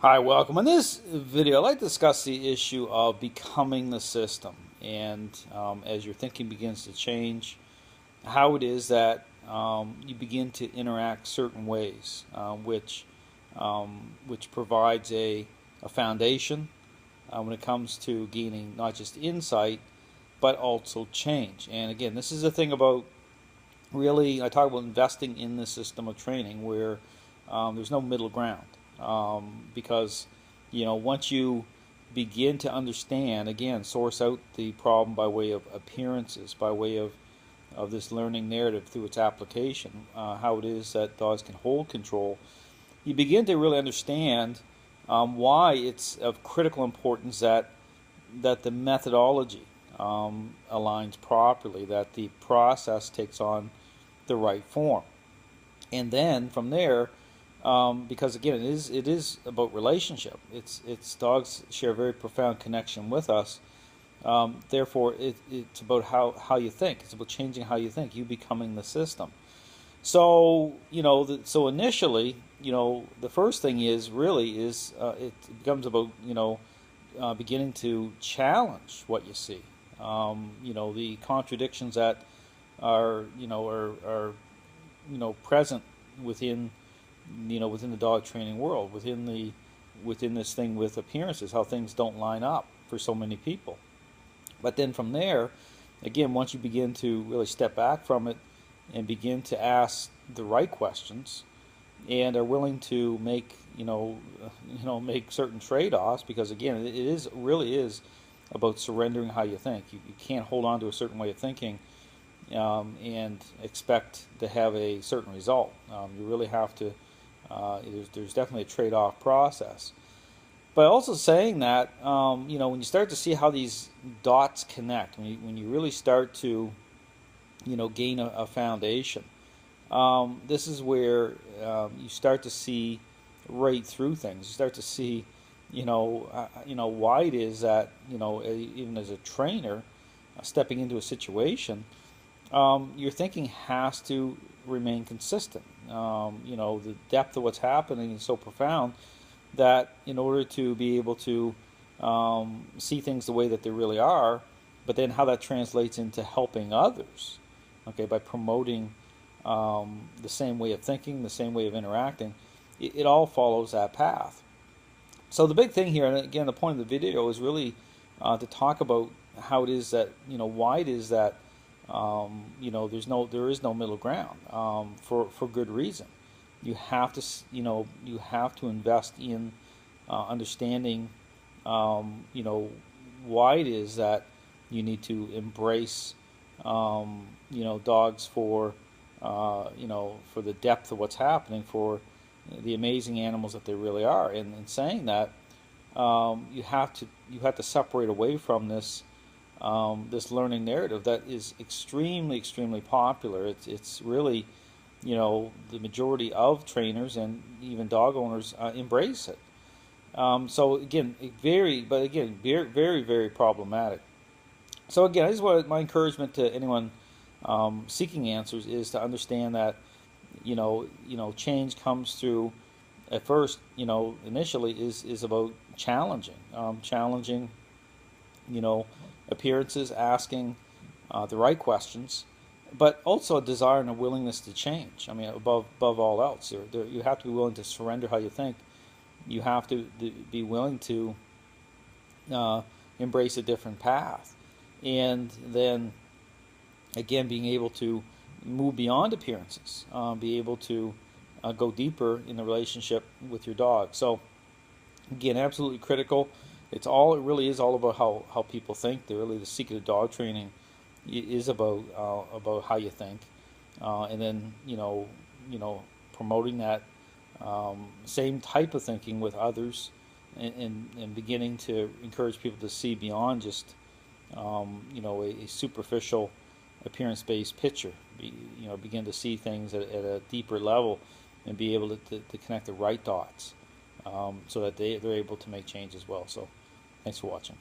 Hi, welcome. In this video, I'd like to discuss the issue of becoming the system. And as your thinking begins to change, how it is that you begin to interact certain ways, which provides a foundation when it comes to gaining not just insight, but also change. And again, this is the thing about really, I talk about investing in the system of training where there's no middle ground. Because, once you begin to understand, again, source out the problem by way of appearances, by way of this learning narrative through its application, how it is that dogs can hold control, you begin to really understand why it's of critical importance that the methodology aligns properly, that the process takes on the right form. And then from there, because again, it is about relationship. It's dogs share a very profound connection with us. Therefore, it's about how you think. It's about changing how you think. You becoming the system. So so initially, the first thing is really is it becomes about beginning to challenge what you see. The contradictions that are present within within the dog training world, within this thing with appearances, how things don't line up for so many people. But then from there, again, once you begin to really step back from it and begin to ask the right questions and are willing to make make certain trade-offs, because again, really is about surrendering how you think. You can't hold on to a certain way of thinking and expect to have a certain result. You really have to. There's definitely a trade-off process. But also saying that, when you start to see how these dots connect, when you really start to, gain a foundation, this is where you start to see right through things. You start to see, why it is that, even as a trainer, stepping into a situation, your thinking has to remain consistent. The depth of what's happening is so profound that in order to be able to see things the way that they really are, but then how that translates into helping others, okay, by promoting the same way of thinking, the same way of interacting, it all follows that path. So the big thing here, and again, the point of the video is really to talk about how it is that, why it is that there is no middle ground for good reason. You have to invest in understanding why it is that you need to embrace dogs for the depth of what's happening, for the amazing animals that they really are. And in saying that, you have to separate away from this learning narrative that is extremely popular. It's really, the majority of trainers and even dog owners embrace it. So again, very very problematic. So again, this is what my encouragement to anyone seeking answers is to understand that change comes through at first. Initially is about challenging appearances, asking the right questions, but also a desire and a willingness to change. I mean, above all else, you have to be willing to surrender how you think. You have to be willing to embrace a different path, and then again being able to move beyond appearances, be able to go deeper in the relationship with your dog. So again, absolutely critical. It really is all about how people think. The secret of dog training is about how you think, and then promoting that same type of thinking with others, and beginning to encourage people to see beyond just a superficial appearance-based picture. Begin to see things at a deeper level and be able to connect the right dots, so that they're able to make change as well. So thanks for watching.